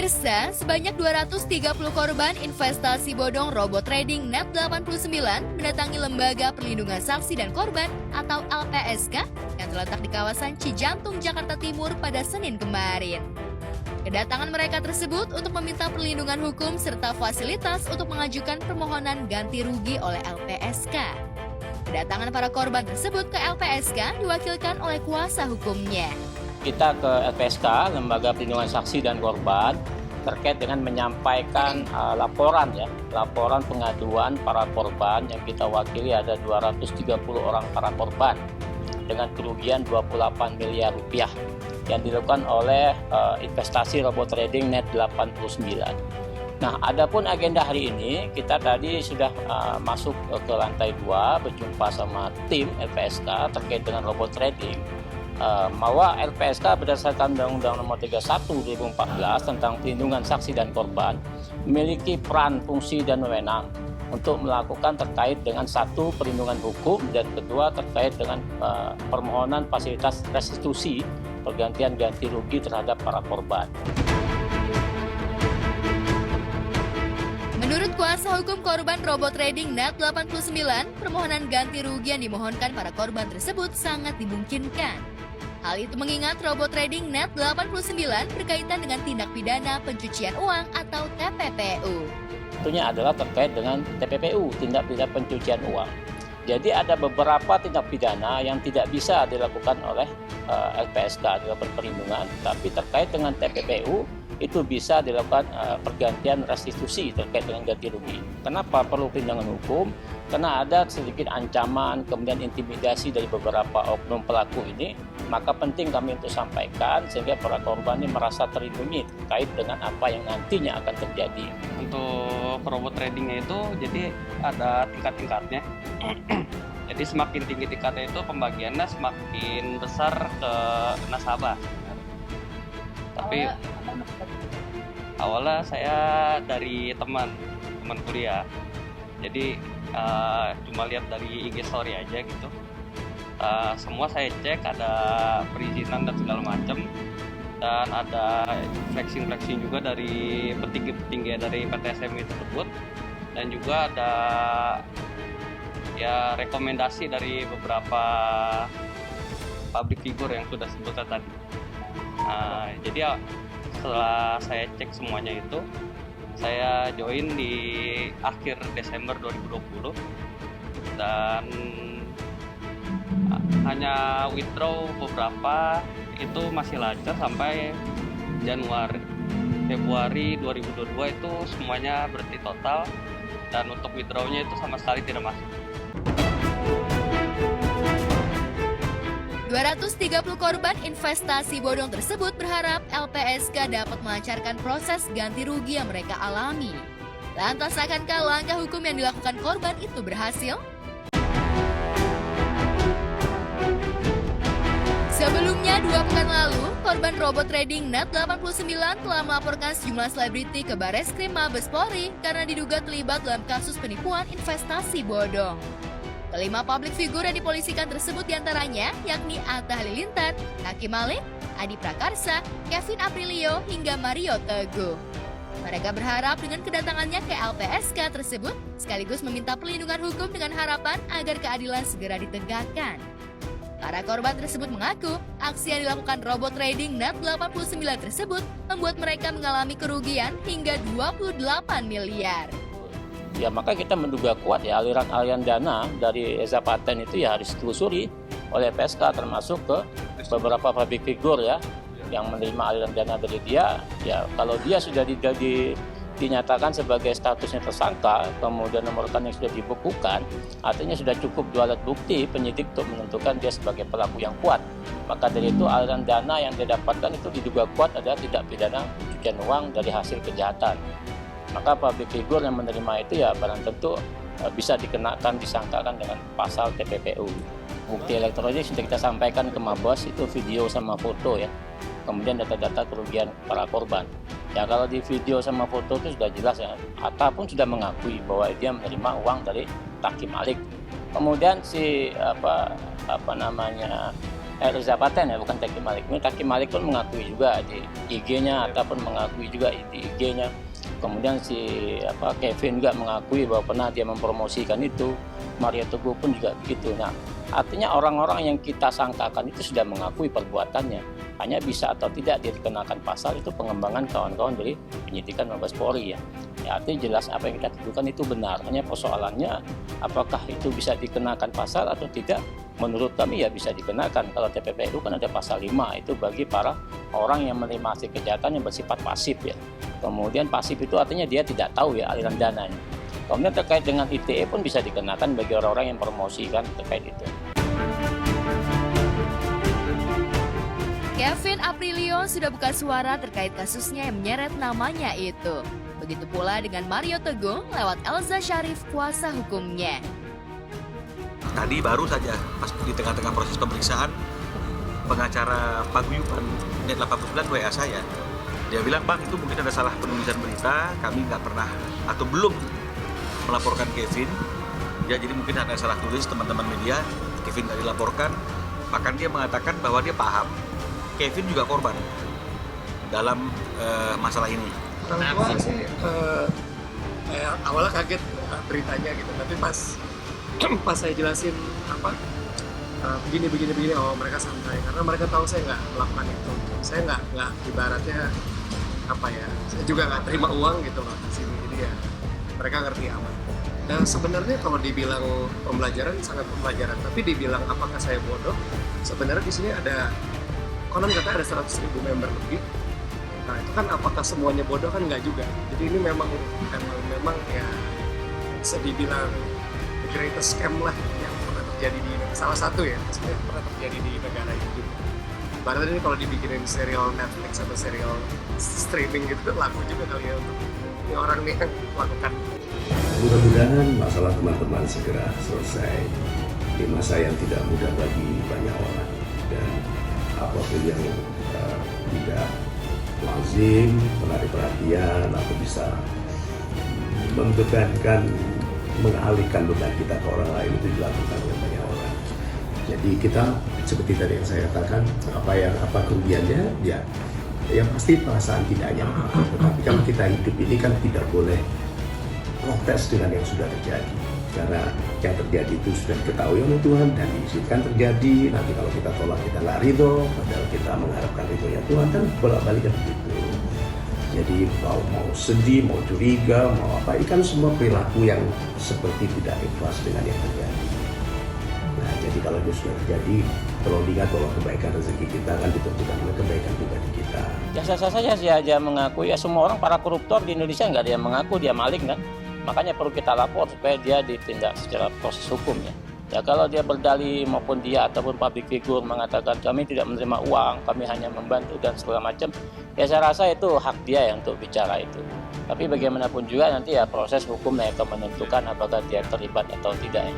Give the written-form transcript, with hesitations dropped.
Pemirsa, sebanyak 230 korban investasi bodong robot trading Net89 mendatangi Lembaga Perlindungan Saksi dan Korban atau LPSK yang terletak di kawasan Cijantung, Jakarta Timur pada Senin kemarin. Kedatangan mereka tersebut untuk meminta perlindungan hukum serta fasilitas untuk mengajukan permohonan ganti rugi oleh LPSK. Kedatangan para korban tersebut ke LPSK diwakilkan oleh kuasa hukumnya. Kita ke LPSK, Lembaga Perlindungan Saksi dan Korban, terkait dengan menyampaikan laporan pengaduan para korban yang kita wakili ada 230 orang para korban dengan kerugian 28 miliar rupiah yang dilakukan oleh investasi robot trading Net89. Nah, adapun agenda hari ini, kita tadi sudah masuk ke lantai 2 berjumpa sama tim LPSK terkait dengan robot trading. Bahwa LPSK berdasarkan Undang-Undang Nomor 31 2014 tentang Perlindungan Saksi dan Korban memiliki peran, fungsi, dan wewenang untuk melakukan terkait dengan satu, perlindungan hukum, dan kedua terkait dengan permohonan fasilitas restitusi pergantian ganti rugi terhadap para korban. Menurut kuasa hukum korban robot trading Net89, permohonan ganti rugi yang dimohonkan para korban tersebut sangat dimungkinkan. Hal itu mengingat robot trading Net89 berkaitan dengan tindak pidana pencucian uang atau TPPU. Tentunya adalah terkait dengan TPPU, tindak pidana pencucian uang. Jadi ada beberapa tindak pidana yang tidak bisa dilakukan oleh LPSK dalam perlindungan, tapi terkait dengan TPPU itu bisa dilakukan pergantian restitusi terkait dengan ganti rugi. Kenapa perlu perlindungan hukum? Karena ada sedikit ancaman, kemudian intimidasi dari beberapa oknum pelaku ini, maka penting kami untuk sampaikan sehingga para korban ini merasa terlindungi terkait dengan apa yang nantinya akan terjadi. Untuk robot tradingnya itu jadi ada tingkat-tingkatnya. Jadi semakin tinggi tingkatnya itu pembagiannya semakin besar ke nasabah. Tapi awalnya saya dari teman kuliah. Jadi cuma lihat dari IG story aja gitu. Semua saya cek, ada perizinan dan segala macam, dan ada flexing juga dari petinggi dari PT SMI tersebut, dan juga ada ya rekomendasi dari beberapa public figure yang sudah sebutkan tadi. Jadi ya, setelah saya cek semuanya itu, saya join di akhir Desember 2020 dan hanya withdraw beberapa, itu masih lancar sampai Februari 2022 itu semuanya berarti total, dan untuk withdrawnya itu sama sekali tidak masuk. 230 korban investasi bodong tersebut berharap LPSK dapat melancarkan proses ganti rugi yang mereka alami. Lantas akankah langkah hukum yang dilakukan korban itu berhasil? Sebelumnya, 2 pekan lalu, korban robot trading Net89 telah melaporkan sejumlah selebriti ke Bareskrim Mabes Polri karena diduga terlibat dalam kasus penipuan investasi bodong. Kelima publik figur yang dipolisikan tersebut diantaranya yakni Atta Halilintar, Hakim Malik, Adi Prakarsa, Kevin Aprilio, hingga Mario Teguh. Mereka berharap dengan kedatangannya ke LPSK tersebut sekaligus meminta perlindungan hukum dengan harapan agar keadilan segera ditegakkan. Para korban tersebut mengaku aksi yang dilakukan robot trading Net89 tersebut membuat mereka mengalami kerugian hingga 28 miliar. Ya, maka kita menduga kuat ya aliran dana dari Eza Paten itu ya harus ditelusuri oleh LPSK, termasuk ke beberapa public figure ya yang menerima aliran dana dari dia. Ya, kalau dia sudah dinyatakan sebagai statusnya tersangka, kemudian nomor rekening sudah dibukukan, artinya sudah cukup 2 alat bukti penyidik untuk menentukan dia sebagai pelaku yang kuat. Maka dari itu aliran dana yang dia dapatkan itu diduga kuat adalah tindak pidana pencucian uang dari hasil kejahatan. Maka public figure yang menerima itu ya barang tentu bisa disangkakan dengan pasal TPPU. Bukti elektronik sudah kita sampaikan ke Mabes, itu video sama foto ya. Kemudian data-data kerugian para korban. Ya kalau di video sama foto itu sudah jelas ya. Atta pun sudah mengakui bahwa dia menerima uang dari Hakim Malik. Kemudian si Reza Paten ya, bukan Taki Malik. Taki Malik pun mengakui juga di IG-nya ataupun mengakui juga di IG-nya. Kemudian si Kevin juga mengakui bahwa pernah dia mempromosikan itu. Mario Teguh pun juga begitu. Nah, artinya orang-orang yang kita sangkakan itu sudah mengakui perbuatannya. Hanya bisa atau tidak dia dikenakan pasal itu pengembangan kawan-kawan dari penyidikan Mabes Polri ya. Ya, artinya jelas apa yang kita tuduhkan itu benar. Hanya persoalannya apakah itu bisa dikenakan pasal atau tidak. Menurut kami ya bisa dikenakan. Kalau TPPRU kan ada pasal 5 itu bagi para orang yang menerima hasil kejahatan yang bersifat pasif ya. Kemudian pasif itu artinya dia tidak tahu ya aliran dananya. Kemudian terkait dengan ITE pun bisa dikenakan bagi orang-orang yang promosikan terkait itu. Kevin Aprilio sudah buka suara terkait kasusnya yang menyeret namanya itu. Begitu pula dengan Mario Teguh lewat Elza Syarif kuasa hukumnya. Tadi baru saja pas di tengah-tengah proses pemeriksaan pengacara Paguyuban Net 89 WA saya. Dia bilang, "Bang, itu mungkin ada salah penulisan berita, kami nggak pernah atau belum melaporkan Kevin. Ya, jadi mungkin ada salah tulis teman-teman media, Kevin nggak dilaporkan." Bahkan dia mengatakan bahwa dia paham Kevin juga korban dalam masalah ini. Orang tua sih awalnya kaget beritanya gitu, tapi pas saya jelasin begini, oh mereka santai karena mereka tahu saya nggak melakukan itu. Saya nggak ibaratnya saya juga nggak terima uang gitu loh di sini, jadi ya mereka ngerti aman. Dan sebenarnya kalau dibilang pembelajaran sangat pembelajaran, tapi dibilang apakah saya bodoh, sebenarnya di sini ada konon kata ada 100.000 member lebih. Nah itu kan apakah semuanya bodoh kan nggak juga. Jadi ini memang ya bisa dibilang the greatest scam lah yang pernah terjadi di salah satu ya, maksudnya pernah terjadi di negara ini juga. Bahkan ini kalau dibikinin serial Netflix atau serial streaming gitu laku juga kali ya untuk ini orang nih yang melakukan. Mudah-mudahan masalah teman-teman segera selesai di masa yang tidak mudah bagi banyak orang, dan apapun yang tidak lazim, menarik perhatian atau bisa membebankan, mengalihkan beban kita ke orang lain itu dilakukan oleh banyak orang. Jadi kita seperti tadi yang saya katakan, apa kerugiannya ya pasti perasaan tidak nyaman. Tetapi kalau kita hidup ini kan tidak boleh protes dengan yang sudah terjadi, karena yang terjadi itu sudah diketahui oleh Tuhan dan diizinkan terjadi. Nanti kalau kita tolak, kita nggak ridho, padahal kita mengharapkan ridhonya Tuhan, kan bolak-balik begitu. Jadi mau sedih, mau curiga, mau apa, ini kan semua perilaku yang seperti tidak ikhlas dengan yang terjadi. Nah, jadi kalau itu sudah terjadi, tolong ingat bahwa kebaikan rezeki kita kan ditentukan oleh kebaikan pribadi kita. Ya sah-sah saja sih aja mengaku, ya semua orang para koruptor di Indonesia nggak ada yang mengaku dia maling kan. Makanya perlu kita lapor supaya dia ditindak secara proses hukum ya. Ya kalau dia berdalih maupun dia ataupun public figure mengatakan kami tidak menerima uang, kami hanya membantu dan segala macam, ya saya rasa itu hak dia ya untuk bicara itu. Tapi bagaimanapun juga nanti ya proses hukum yang akan menentukan apakah dia terlibat atau tidak ya.